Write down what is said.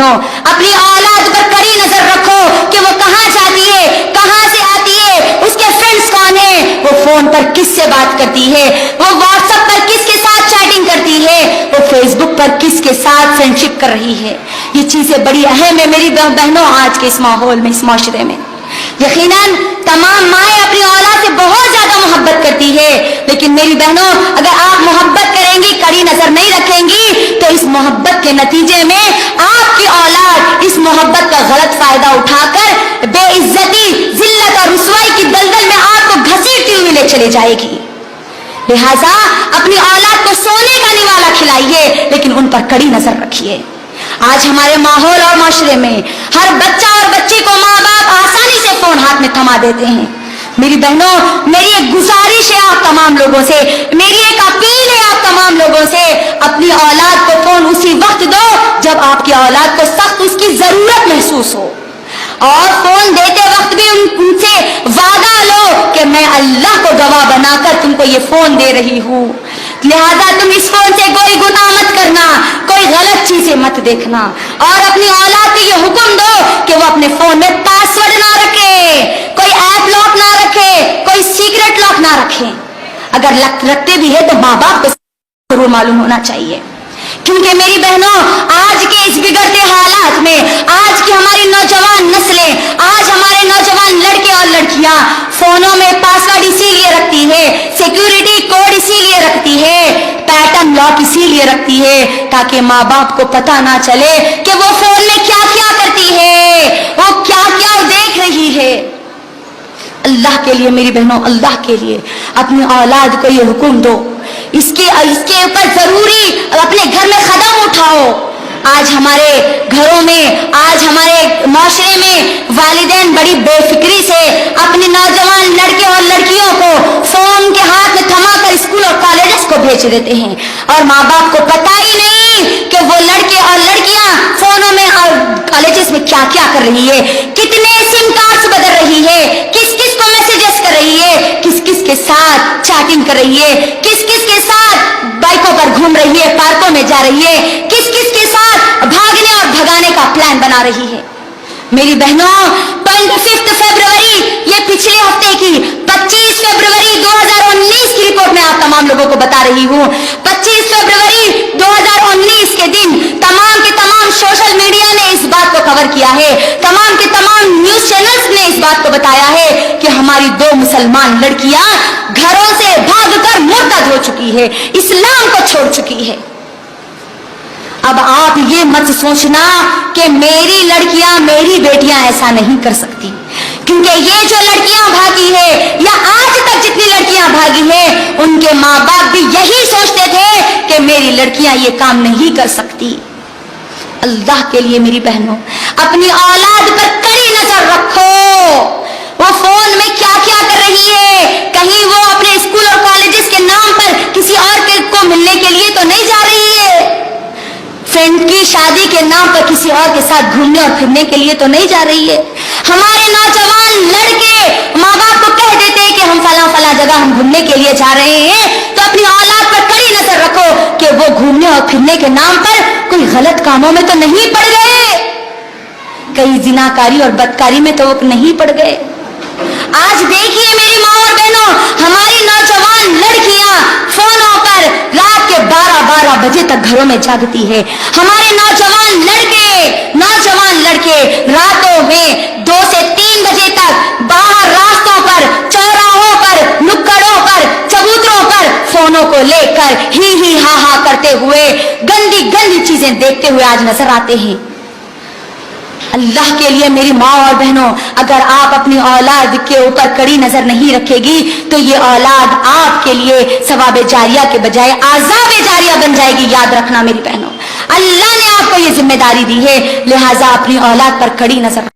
बहनों, अपनी औलाद पर कड़ी नजर रखो कि वो कहां जाती है, कहां से आती है, उसके फ्रेंड्स कौन है, वो फोन पर किससे बात करती है, वो व्हाट्सएप पर किसके साथ चैटिंग करती है, वो फेसबुक पर किसके साथ फ्रेंडशिप कर रही है। ये चीजें बड़ी अहम है मेरी बहनों आज के इस माहौल में, इस माशरे में। यकीनन तमाम माएँ अपनी औलाद से बहुत ज्यादा मोहब्बत करती है, लेकिन मेरी बहनों अगर आप मोहब्बत करेंगी, कड़ी नजर नहीं रखेंगी, तो इस मोहब्बत के नतीजे में आपकी औलाद इस मोहब्बत का गलत फायदा उठाकर बेइज्जती, जिल्लत और रुसवाई की दलदल में आपको घसीटती हुई ले चली जाएगी। लिहाजा अपनी औलाद को सोने का निवाला खिलाइए, लेकिन उन पर कड़ी नजर रखिए। आज हमारे माहौल और माशरे में हर बच्चा और बच्ची को माँ बाप आसानी से फोन हाथ में थमा देते हैं। मेरी बहनों, मेरी एक गुजारिश है आप तमाम लोगों से, मेरी एक अपील है आप तमाम लोगों से, अपनी औलाद को फोन उसी वक्त दो जब आपकी औलाद को सख्त उसकी जरूरत महसूस हो, और फोन देते वक्त भी उनसे वादा लो कि मैं अल्लाह को गवाह बनाकर तुमको ये फोन दे रही हूँ, लिहाजा तुम इस फोन से कोई गुनाह मत करना, कोई गलत चीजें मत देखना। और अपनी औलाद को ये हुक्म दो कि वो अपने फोन में पासवर्ड ना रखे, कोई ऐप लॉक ना रखे, कोई सीक्रेट लॉक ना रखे। अगर रखते भी है तो माँ बाप को जरूर मालूम होना चाहिए, क्योंकि मेरी बहनों आज के इस बिगड़ते हालात में, आज की हमारी नौजवान नस्लें, आज हमारे नौजवान लड़के और लड़कियां फोनों में पासवर्ड इसीलिए रखती है, सिक्योरिटी कोड इसीलिए रखती है, पैटर्न लॉक इसीलिए रखती है ताकि माँ बाप को पता ना चले कि वो फोन में क्या क्या करती है, वो क्या क्या देख रही है। अल्लाह के लिए मेरी बहनों, अल्लाह के लिए अपनी औलाद को ये हुक्म दो, इसके ऊपर जरूरी अपने घर में कदम उठाओ। आज हमारे घरों में, आज हमारे माशरे में वालिदैन बड़ी बेफिक्री से अपने नौजवान लड़के और लड़कियों को फोन के हाथ में थमाकर स्कूल और कॉलेजेस को भेज देते हैं, और माँ बाप को पता ही नहीं कि वो लड़के और लड़कियां फोनों में और कॉलेजेस में क्या क्या कर रही है, कितने सिम कार्ड्स बदल रही है, किस किस को मैसेजेस कर रही है, किस किस के साथ चैटिंग कर रही है, किस किस के साथ बाइकों पर घूम रही है, पार्कों में जा रही है, किस किस के साथ भागने और भगाने का प्लान बना रही है। मेरी बहनों, 25 फरवरी, ये पिछले हफ्ते की 25 फरवरी 2019 की रिपोर्ट में आप तमाम लोगों को बता रही हूँ। 25 फरवरी 2019 के दिन तमाम के तमाम सोशल मीडिया ने इस बात को कवर किया है, तमाम के तमाम न्यूज चैनल्स ने इस बात को बताया है कि हमारी 2 मुसलमान लड़कियां घरों से भागकर मुर्तद हो चुकी है, इस्लाम को छोड़ चुकी है। अब आप ये मत सोचना कि मेरी लड़कियां, मेरी बेटियां ऐसा नहीं कर सकती, क्योंकि ये जो लड़कियां भागी है या आज तक जितनी लड़कियां भागी है, उनके माँ बाप भी यही सोचते थे कि मेरी लड़कियां ये काम नहीं कर सकती। अल्लाह के लिए मेरी बहनों, अपनी औलाद पर कड़ी नजर रखो, वो फोन में क्या क्या कर रही है, कहीं वो अपने स्कूल और कॉलेजेस के नाम पर किसी और को मिलने के लिए तो नहीं जा रही है, फ्रेंड की शादी के नाम पर किसी और के साथ घूमने और फिरने के लिए तो नहीं जा रही है। हमारे नौजवान लड़के माँ बाप को कह देते हैं कि हम फला जगह हम घूमने के लिए जा रहे हैं, तो अपनी औलाद पर कड़ी नजर रखो कि वो घूमने और फिरने के नाम पर कोई गलत कामों में तो नहीं पड़ गए, कई जिनाकारी और बदकारी में तो वो नहीं पड़ गए। आज देखिए मेरी माँ और बहनों, हमारी नौजवान लड़कियां फोनों पर रात के 12-12 बजे तक घरों में जागती है, हमारे नौजवान लड़के रातों में 2 से 3 बजे तक बाहर रास्तों पर, चौराहों पर, नुक्कड़ों पर, चबूतरों पर फोनों को लेकर ही हा करते हुए गंदी गंदी चीजें देखते हुए आज नजर आते हैं। अल्लाह के लिए मेरी माँ और बहनों, अगर आप अपनी औलाद के ऊपर कड़ी नजर नहीं रखेगी तो ये औलाद आपके लिए सवाब जारिया के बजाय आज़ाब जारिया बन जाएगी। याद रखना मेरी बहनों, अल्लाह ने आपको ये जिम्मेदारी दी है, लिहाजा अपनी औलाद पर कड़ी नजर